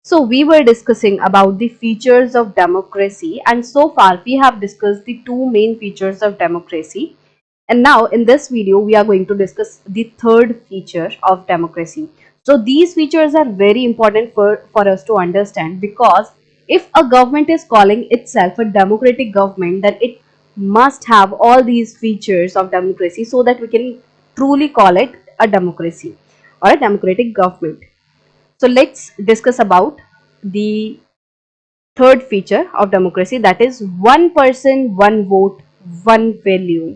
So we were discussing about the features of democracy, and so far we have discussed the two main features of democracy. And now in this video we are going to discuss the third feature of democracy. So these features are very important for us to understand, because if a government is calling itself a democratic government, then it must have all these features of democracy so that we can truly call it a democracy or a democratic government. So let's discuss about the third feature of democracy, that is one person, one vote, one value.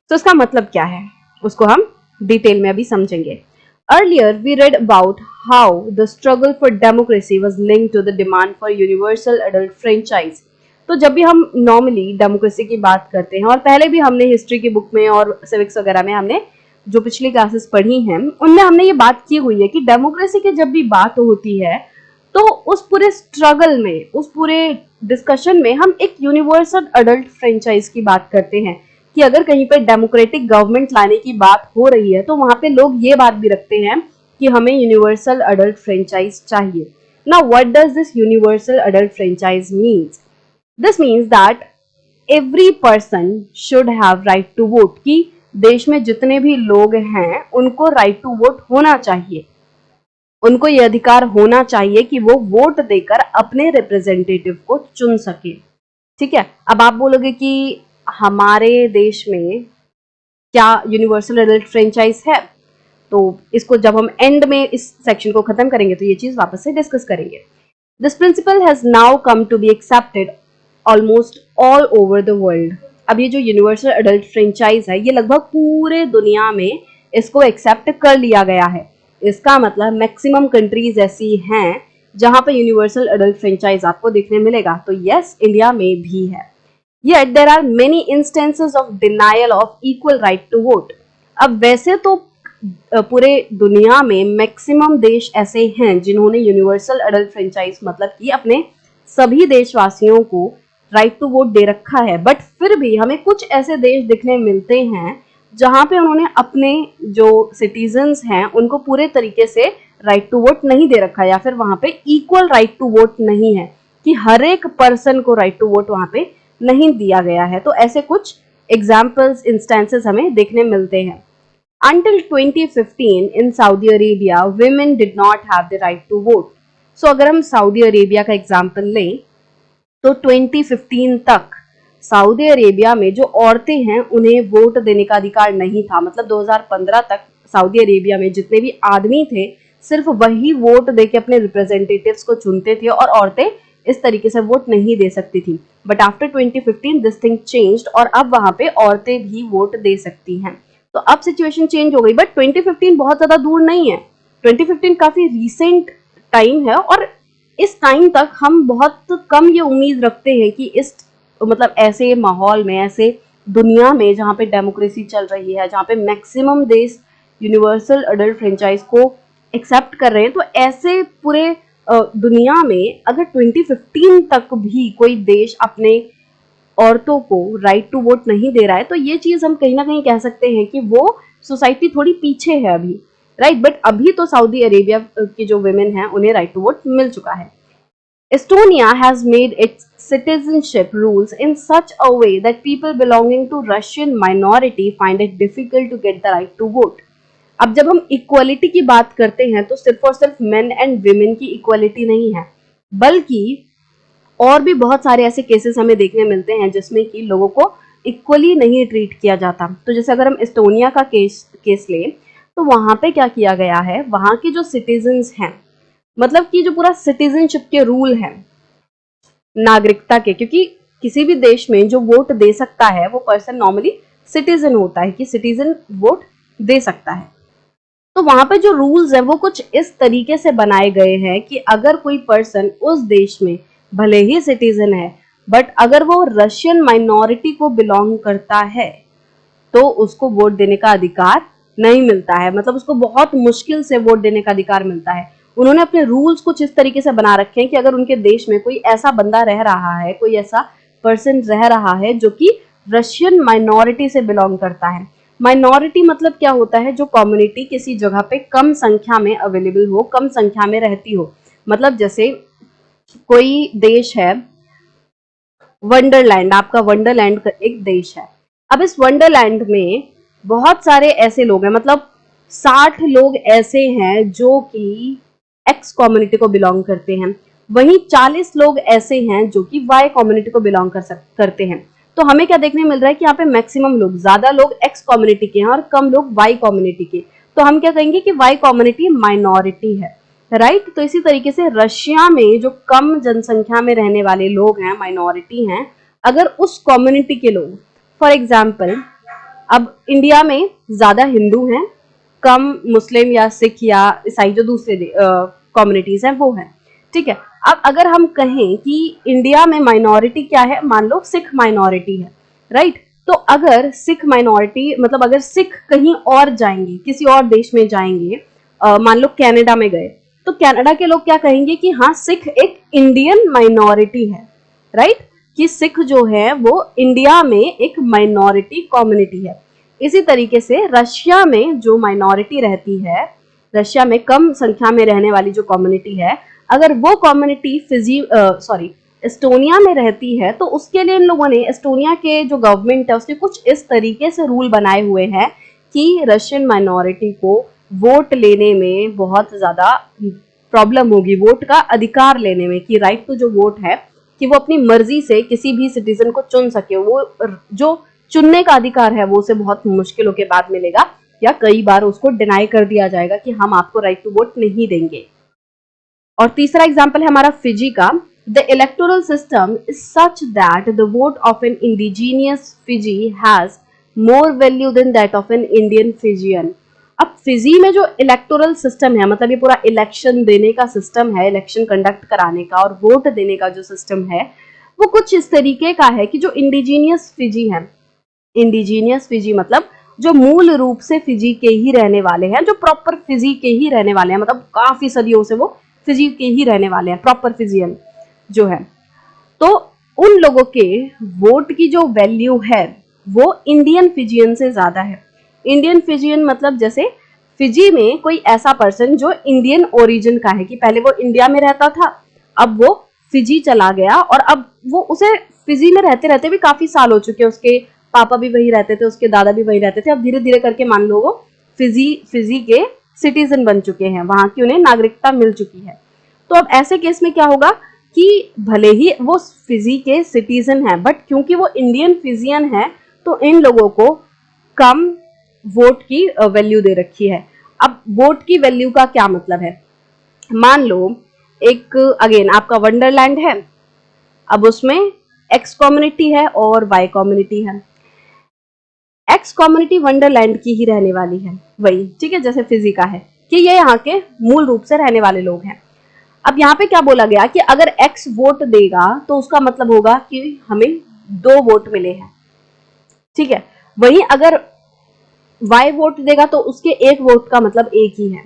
तो इसका मतलब क्या है उसको हम detail में अभी समझेंगे. Earlier we read about how the struggle for democracy was linked to the demand for universal adult franchise. तो जब भी हम नॉर्मली डेमोक्रेसी की बात करते हैं, और पहले भी हमने हिस्ट्री की बुक में और सिविक्स वगैरह में हमने जो पिछली क्लासेस पढ़ी हैं उनमें हमने ये बात की हुई है कि डेमोक्रेसी की जब भी बात होती है तो उस पूरे स्ट्रगल में, उस पूरे डिस्कशन में हम एक यूनिवर्सल अडल्ट फ्रेंचाइज की बात करते हैं कि अगर कहीं पर डेमोक्रेटिक गवर्नमेंट लाने की बात हो रही है तो वहां पे लोग ये बात भी रखते हैं कि हमें यूनिवर्सल अडल्ट फ्रेंचाइज चाहिए. Now what does this universal adult franchise means? This means that every person should have right to vote, कि देश में जितने भी लोग हैं उनको राइट टू वोट होना चाहिए. उनको ये अधिकार होना चाहिए कि वो वोट देकर अपने रिप्रेजेंटेटिव को चुन सके. ठीक है, अब आप बोलोगे कि हमारे देश में क्या यूनिवर्सल एडल्ट फ्रेंचाइज है? तो इसको जब हम एंड में इस सेक्शन को खत्म करेंगे तो ये चीज वापस से डिस्कस करेंगे. This principle has now come to be accepted almost all over the world. अब ये जो यूनिवर्सल एडल्ट फ्रेंचाइज है ये लगभग पूरे दुनिया में इसको एक्सेप्ट कर लिया गया है. इसका मतलब मैक्सिमम कंट्रीज ऐसी हैं जहां पे यूनिवर्सल एडल्ट फ्रेंचाइज आपको देखने मिलेगा. तो यस, इंडिया में भी है. Yet there are many instances of denial of equal right to vote. अब वैसे तो पूरे दुनिया में मैक्सिमम देश ऐसे हैं जिन्होंने यूनिवर्सल एडल्ट फ्रेंचाइज मतलब कि अपने सभी देशवासियों को राइट टू वोट दे रखा है, बट फिर भी हमें कुछ ऐसे देश दिखने मिलते हैं जहां पे उन्होंने अपने जो सिटीजन्स हैं उनको पूरे तरीके से राइट टू वोट नहीं दे रखा, या फिर वहां पे इक्वल राइट टू वोट नहीं है कि हर एक पर्सन को राइट टू वोट वहां पे नहीं दिया गया है. तो ऐसे कुछ एग्जाम्पल्स, इंस्टेंसेस हमें देखने मिलते हैं. Until 2015 in Saudi Arabia, women did not have the right to vote. So अगर हम सऊदी अरेबिया का एग्जाम्पल लें तो 2015 तक सऊदी अरेबिया में जो औरतें हैं उन्हें वोट देने का अधिकार नहीं था. मतलब 2015 तक सऊदी अरेबिया में जितने भी आदमी थे सिर्फ वही वोट देके अपने रिप्रेजेंटेटिव्स को चुनते थे और औरतें इस तरीके से वोट नहीं दे सकती थी. But after 2015 this thing changed और अब वहां पे औरतें भी वोट दे सकती हैं. तो अब सिचुएशन चेंज हो गई, बट 2015 बहुत ज्यादा दूर नहीं है. 2015 काफी रीसेंट टाइम है और इस टाइम तक हम बहुत कम ये उम्मीद रखते हैं कि इस मतलब ऐसे माहौल में, ऐसे दुनिया में जहाँ पे डेमोक्रेसी चल रही है, जहाँ पे मैक्सिमम देश यूनिवर्सल अडल्ट फ्रेंचाइज को एक्सेप्ट कर रहे हैं, तो ऐसे पूरे दुनिया में अगर 2015 तक भी कोई अपने औरतों को राइट टू वोट नहीं दे रहा है तो ये चीज हम कहीं ना कहीं कह सकते हैं कि वो सोसाइटी थोड़ी पीछे है अभी, राइट. बट अभी तो सऊदी अरेबिया की जो वुमेन हैं उन्हें राइट टू वोट मिल चुका है. Estonia has made its citizenship rules in such a way that people belonging to Russian minority find it difficult to get the right to vote. अब जब हम equality की बात करते हैं तो सिर्फ और सिर्फ मेन एंड विमेन की इक्वालिटी नहीं है, बल्कि और भी बहुत सारे ऐसे केसेस हमें देखने मिलते हैं जिसमें कि लोगों को इक्वली नहीं ट्रीट किया जाता. तो जैसे अगर हम एस्टोनिया का केस लें तो वहां पे क्या किया गया है, वहां के जो सिटीजन्स हैं, मतलब कि जो पूरा सिटीजनशिप के रूल हैं नागरिकता के, क्योंकि किसी भी देश में जो वोट दे सकता है वो पर्सन नॉर्मली सिटीजन होता है कि सिटीजन वोट दे सकता है. तो वहां पे जो रूल्स हैं वो कुछ इस तरीके से बनाए गए हैं कि अगर कोई पर्सन उस देश में भले ही सिटीजन है बट अगर वो रशियन माइनॉरिटी को बिलोंग करता है तो उसको वोट देने का अधिकार नहीं मिलता है. मतलब उसको बहुत मुश्किल से वोट देने का अधिकार मिलता है. उन्होंने अपने रूल्स कुछ इस तरीके से बना रखे हैं कि अगर उनके देश में कोई ऐसा बंदा रह रहा है, कोई ऐसा पर्सन रह रहा है जो कि रशियन माइनॉरिटी से बिलोंग करता है. माइनॉरिटी मतलब क्या होता है, जो कम्युनिटी किसी जगह पे कम संख्या में अवेलेबल हो, कम संख्या में रहती हो. मतलब जैसे कोई देश है, वंडरलैंड, आपका वंडरलैंड एक देश है। अब इस वंडरलैंड में बहुत सारे ऐसे लोग हैं, मतलब 60 लोग ऐसे हैं जो कि एक्स कम्युनिटी को बिलोंग करते हैं। वहीं 40 लोग ऐसे हैं जो कि वाई कम्युनिटी को बिलोंग करते हैं। तो हमें क्या देखने मिल रहा है कि यहाँ पे मैक्सिमम लोग, ज्यादा लोग एक्स कम्युनिटी के हैं और कम लोग वाई कम्युनिटी के। तो हम क्या कहेंगे कि वाई कम्युनिटी माइनॉरिटी है, राइट। तो इसी तरीके से रशिया में जो कम जनसंख्या में रहने वाले लोग हैं, माइनॉरिटी हैं, अगर उस कम्युनिटी के लोग, फॉर एग्जाम्पल अब इंडिया में ज्यादा हिंदू हैं, कम मुस्लिम या सिख या ईसाई जो दूसरे कम्युनिटीज हैं वो हैं, ठीक है। अब अगर हम कहें कि इंडिया में माइनॉरिटी क्या है, मान लो सिख माइनॉरिटी है, राइट। तो अगर सिख माइनॉरिटी, मतलब अगर सिख कहीं और जाएंगे, किसी और देश में जाएंगे, मान लो कनाडा में गए, तो कनाडा के लोग क्या कहेंगे कि हाँ सिख एक इंडियन माइनॉरिटी है, राइट, कि सिख जो है वो इंडिया में एक माइनॉरिटी कम्युनिटी है। इसी तरीके से रशिया में जो माइनॉरिटी रहती है, रशिया में कम संख्या में रहने वाली जो कम्युनिटी है, अगर वो कम्युनिटी एस्टोनिया में रहती है, तो उसके लिए इन लोगों ने, एस्टोनिया के जो गवर्नमेंट है उसने कुछ इस तरीके से रूल बनाए हुए हैं कि रशियन माइनॉरिटी को वोट लेने में बहुत ज्यादा प्रॉब्लम होगी, वोट का अधिकार लेने में, कि राइट टू जो वोट है, कि वो अपनी मर्जी से किसी भी सिटीजन को चुन सके। वो जो चुनने का अधिकार है वो उसे बहुत मुश्किलों के बाद मिलेगा, या कई बार उसको डिनाई कर दिया जाएगा कि हम आपको राइट टू वोट नहीं देंगे। और तीसरा एग्जाम्पल है हमारा फिजी का। The electoral system is such that the vote of an indigenous Fiji has more value than that of an Indian Fijian. अब फिजी में जो इलेक्टोरल सिस्टम है, मतलब ये पूरा इलेक्शन देने का सिस्टम है, इलेक्शन कंडक्ट कराने का और वोट देने का जो सिस्टम है, वो कुछ इस तरीके का है कि जो इंडिजीनियस फिजी है, इंडिजीनियस फिजी मतलब जो मूल रूप से फिजी के ही रहने वाले हैं, जो प्रॉपर फिजी के ही रहने वाले हैं, मतलब काफी सदियों से वो फिजी के ही रहने वाले हैं, प्रॉपर फिजियन जो है, तो उन लोगों के वोट की जो वैल्यू है वो इंडियन फिजियन से ज्यादा है। इंडियन फिजियन मतलब जैसे फिजी में कोई ऐसा पर्सन जो इंडियन ओरिजिन का है, कि पहले वो इंडिया में रहता था, अब वो फिजी चला गया, और अब वो उसे फिजी में रहते रहते भी काफी साल हो चुके हैं, उसके पापा भी वही रहते थे, उसके दादा भी वही रहते थे, अब धीरे धीरे करके मान लो वो फिजी के सिटीजन बन चुके हैं, वहां की उन्हें नागरिकता मिल चुकी है। तो अब ऐसे केस में क्या होगा कि भले ही वो फिजी के सिटीजन है, बट क्योंकि वो इंडियन फिजियन है, तो इन लोगों को कम वोट की वैल्यू दे रखी है। अब वोट की वैल्यू का क्या मतलब है, मान लो एक अगेन आपका वंडरलैंड है, अब उसमें एक्स कम्युनिटी है और वाई कम्युनिटी है। एक्स कम्युनिटी वंडरलैंड की ही रहने वाली है, वही ठीक है, जैसे फिजी का है कि ये यहाँ के मूल रूप से रहने वाले लोग हैं। अब यहाँ पे क्या बोला गया कि अगर एक्स वोट देगा तो उसका मतलब होगा कि हमें 2 वोट मिले हैं, ठीक है। वहीं अगर वाई वोट देगा तो उसके 1 वोट का मतलब 1 ही है।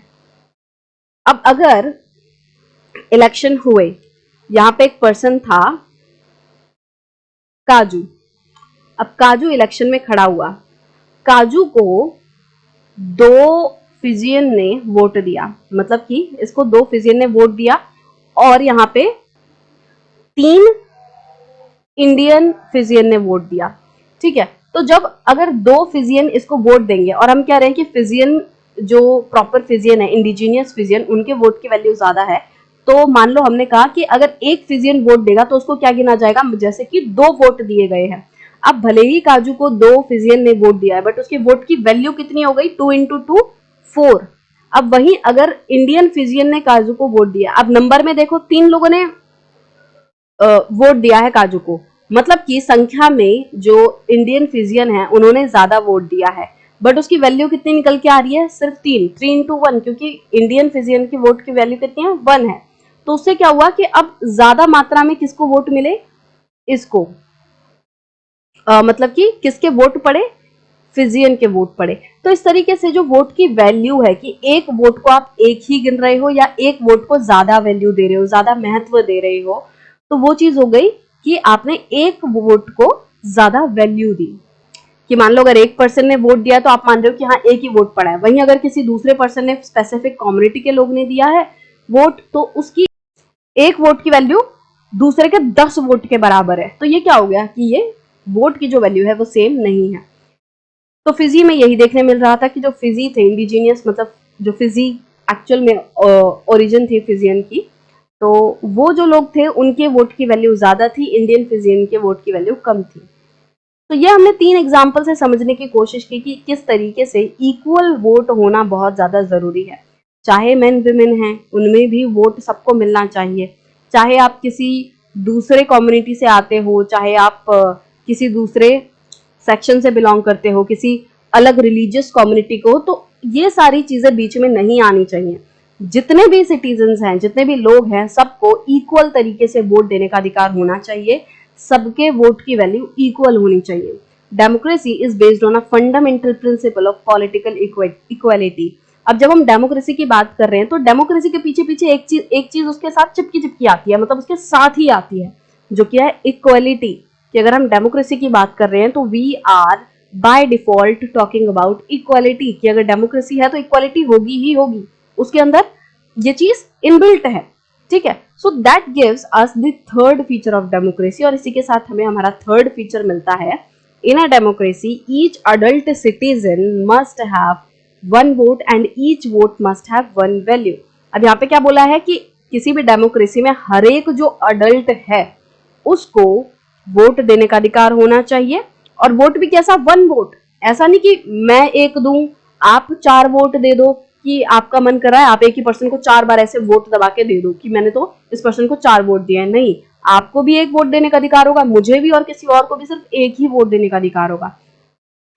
अब अगर इलेक्शन हुए, यहाँ पे एक पर्सन था काजू, अब काजू इलेक्शन में खड़ा हुआ, काजू को 2 फिजियन ने वोट दिया, मतलब कि इसको 2 फिजियन ने वोट दिया, और यहाँ पे 3 इंडियन फिजियन ने वोट दिया, ठीक है। तो जब अगर 2 फिजियन इसको वोट देंगे, और हम कह रहे हैं कि फिजियन जो प्रॉपर फिजियन है, इंडिजीनियस फिजियन, उनके वोट की वैल्यू ज्यादा है, तो मान लो हमने कहा कि अगर एक फिजियन वोट देगा तो उसको क्या गिना जाएगा, जैसे कि 2 वोट दिए गए हैं। अब भले ही काजू को 2 फिजियन ने वोट दिया है, बट उसके वोट की वैल्यू कितनी हो गई, 2 इंटू 2 4। अब वही अगर इंडियन फिजियन ने काजू को वोट दिया, अब नंबर में देखो 3 लोगों ने वोट दिया है काजू को, मतलब कि संख्या में जो इंडियन फिजियन है उन्होंने ज्यादा वोट दिया है, बट उसकी वैल्यू कितनी निकल के आ रही है, सिर्फ 3 इंटू 1, क्योंकि इंडियन फिजियन की वोट की वैल्यू कितनी है, 1 है। तो उससे क्या हुआ कि अब ज्यादा मात्रा में किसको वोट मिले, इसको मतलब कि किसके वोट पड़े, फिजियन के वोट पड़े। तो इस तरीके से जो वोट की वैल्यू है कि एक वोट को आप एक ही गिन रहे हो या एक वोट को ज्यादा वैल्यू दे रहे हो, ज्यादा महत्व दे रहे हो, तो वो चीज हो गई कि आपने एक वोट को ज्यादा वैल्यू दी। कि मान लो अगर एक पर्सन ने वोट दिया तो आप मान रहे हो कि हाँ एक ही वोट पड़ा है, वहीं अगर किसी दूसरे पर्सन ने, स्पेसिफिक कम्युनिटी के लोग ने दिया है वोट, तो उसकी एक वोट की वैल्यू दूसरे के 10 वोट के बराबर है, तो ये क्या हो गया कि ये वोट की जो वैल्यू है वो सेम नहीं है। तो फिजी में यही देखने मिल रहा था कि जो फिजी थे इंडिजीनियस, मतलब जो फिजी एक्चुअल में ओरिजिन थी फिजियन की, तो वो जो लोग थे उनके वोट की वैल्यू ज्यादा थी, इंडियन फिजियन के वोट की वैल्यू कम थी। तो ये हमने 3 एग्जाम्पल से समझने की कोशिश की कि किस तरीके से इक्वल वोट होना बहुत ज्यादा जरूरी है। चाहे मेन विमेन हैं उनमें भी वोट सबको मिलना चाहिए, चाहे आप किसी दूसरे कम्युनिटी से आते हो, चाहे आप किसी दूसरे सेक्शन से बिलोंग करते हो, किसी अलग रिलीजियस कम्युनिटी को, तो ये सारी चीजें बीच में नहीं आनी चाहिए। जितने भी सिटीजन्स हैं, जितने भी लोग हैं, सबको इक्वल तरीके से वोट देने का अधिकार होना चाहिए, सबके वोट की वैल्यू इक्वल होनी चाहिए। Democracy is based on a fundamental principle of political equality. अब जब हम डेमोक्रेसी की बात कर रहे हैं तो डेमोक्रेसी के पीछे पीछे एक चीज उसके साथ चिपकी चिपकी आती है, मतलब उसके साथ ही आती है, जो क्या है इक्वालिटी। कि अगर हम डेमोक्रेसी की बात कर रहे हैं तो we are by default talking about equality, कि अगर डेमोक्रेसी है तो इक्वालिटी होगी ही होगी, उसके अंदर ये चीज इनबिल्ट है। ठीक है, so that gives us the third feature of democracy, और इसी के साथ हमें हमारा थर्ड फीचर मिलता है। In a democracy each adult citizen must have one vote and each vote must have one value. अब यहाँ पे क्या बोला है कि किसी भी डेमोक्रेसी में हर एक जो अडल्ट है उसको वोट देने का अधिकार होना चाहिए, और वोट भी कैसा, वन वोट। ऐसा नहीं कि मैं एक दूं आप 4 वोट दे दो, कि आपका मन कर रहा है आप एक ही पर्सन को 4 बार ऐसे वोट दबा के दे दो कि मैंने तो इस पर्सन को 4 वोट दिए हैं। नहीं, आपको भी एक वोट देने का अधिकार होगा, मुझे भी और किसी और को भी सिर्फ एक ही वोट देने का अधिकार होगा।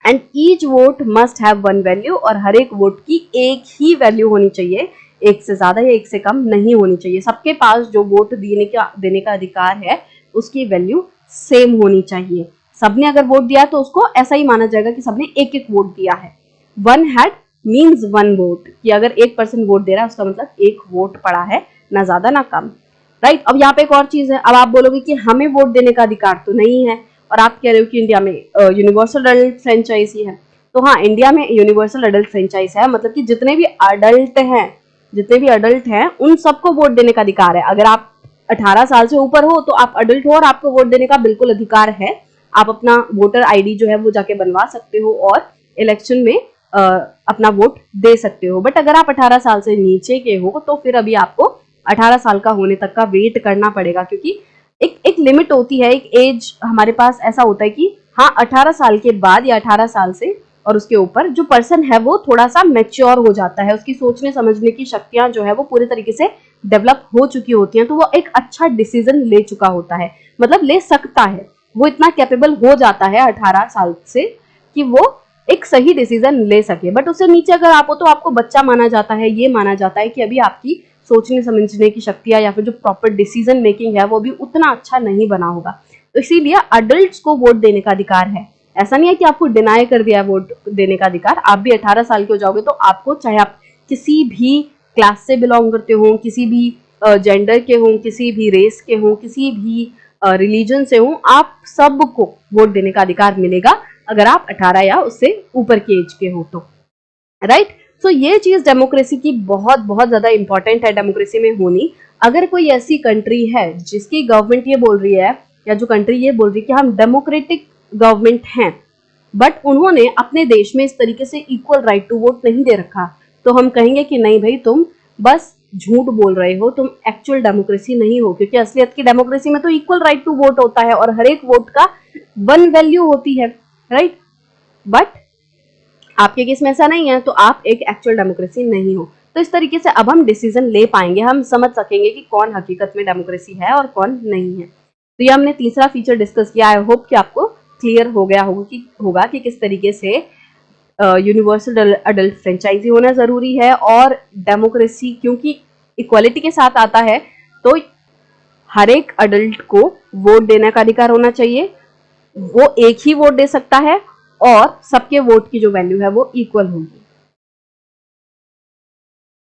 And each vote must have one value, और हर एक वोट की एक ही वैल्यू होनी चाहिए, एक से ज्यादा या एक से कम नहीं होनी चाहिए। सबके पास जो वोट देने का अधिकार है उसकी वैल्यू सेम होनी चाहिए। सबने अगर वोट दिया तो उसको ऐसा ही माना जाएगा कि सबने एक एक वोट दिया है। One had means one vote, कि अगर एक पर्सन वोट दे रहा है उसका मतलब एक वोट पड़ा है, ना ज्यादा ना कम। राइट, अब यहाँ पे एक और चीज है। अब आप बोलोगे कि हमें वोट देने का अधिकार तो नहीं है, और आप कह रहे हो कि इंडिया में यूनिवर्सल अडल्ट फ्रेंचाइज ही है। तो हाँ, इंडिया में यूनिवर्सल अडल्ट फ्रेंचाइज है, मतलब कि जितने भी अडल्ट हैं उन सबको वोट देने का अधिकार है। अगर आप 18 साल से ऊपर हो तो आप अडल्ट हो और आपको वोट देने का बिल्कुल अधिकार है। आप अपना वोटर आईडी जो है वो जाके बनवा सकते हो और इलेक्शन में अपना वोट दे सकते हो। बट अगर आप 18 साल से नीचे के हो तो फिर अभी आपको 18 साल का होने तक का वेट करना पड़ेगा, क्योंकि एक लिमिट होती है, एक एज हमारे पास ऐसा होता है कि हाँ 18 साल के बाद या 18 साल से और उसके ऊपर जो पर्सन है वो थोड़ा सा मैच्योर हो जाता है, उसकी सोचने समझने की शक्तियां जो है वो पूरे तरीके से डेवलप हो चुकी होती हैं, तो वो एक अच्छा डिसीजन ले चुका होता है, मतलब ले सकता है, वो इतना कैपेबल हो जाता है 18 साल से कि वो एक सही डिसीजन ले सके। बट उससे नीचे अगर आप हो तो आपको बच्चा माना जाता है, ये माना जाता है कि अभी आपकी सोचने समझने की शक्तियां या फिर जो प्रॉपर डिसीजन मेकिंग है वो भी उतना अच्छा नहीं बना होगा। तो इसीलिए अडल्ट्स को वोट देने का अधिकार है। ऐसा नहीं है कि आपको डिनाई कर दिया है वोट देने का अधिकार। आप भी 18 साल के हो जाओगे तो आपको, चाहे आप किसी भी क्लास से बिलोंग करते हो, किसी भी जेंडर के हों, किसी भी रेस के हों, किसी भी रिलीजन से हों, आप सबको वोट देने का अधिकार मिलेगा अगर आप 18 या उससे ऊपर की एज के हो तो। राइट, सो ये चीज डेमोक्रेसी की बहुत बहुत ज्यादा इंपॉर्टेंट है डेमोक्रेसी में होनी। अगर कोई ऐसी कंट्री है जिसकी गवर्नमेंट ये बोल रही है या जो कंट्री ये बोल रही है कि हम डेमोक्रेटिक गवर्नमेंट हैं, बट उन्होंने अपने देश में इस तरीके से इक्वल राइट टू वोट नहीं दे रखा, तो हम कहेंगे कि नहीं भाई, तुम बस झूठ बोल रहे हो, तुम एक्चुअल डेमोक्रेसी नहीं हो, क्योंकि असलियत की डेमोक्रेसी में तो इक्वल राइट टू वोट होता है और हर एक वोट का वन वैल्यू होती है। राइट, बट आपके केस में ऐसा नहीं है, तो आप एक एक्चुअल डेमोक्रेसी नहीं हो। तो इस तरीके से अब हम डिसीजन ले पाएंगे, हम समझ सकेंगे कि कौन हकीकत में डेमोक्रेसी है और कौन नहीं है। तो ये हमने तीसरा फीचर डिस्कस किया। आई होप कि आपको क्लियर हो गया होगा कि किस तरीके से यूनिवर्सल अडल्ट फ्रेंचाइजी होना जरूरी है, और डेमोक्रेसी क्योंकि इक्वालिटी के साथ आता है तो हर एक अडल्ट को वोट देने का अधिकार होना चाहिए, वो एक ही वोट दे सकता है और सबके वोट की जो वैल्यू है वो इक्वल होगी।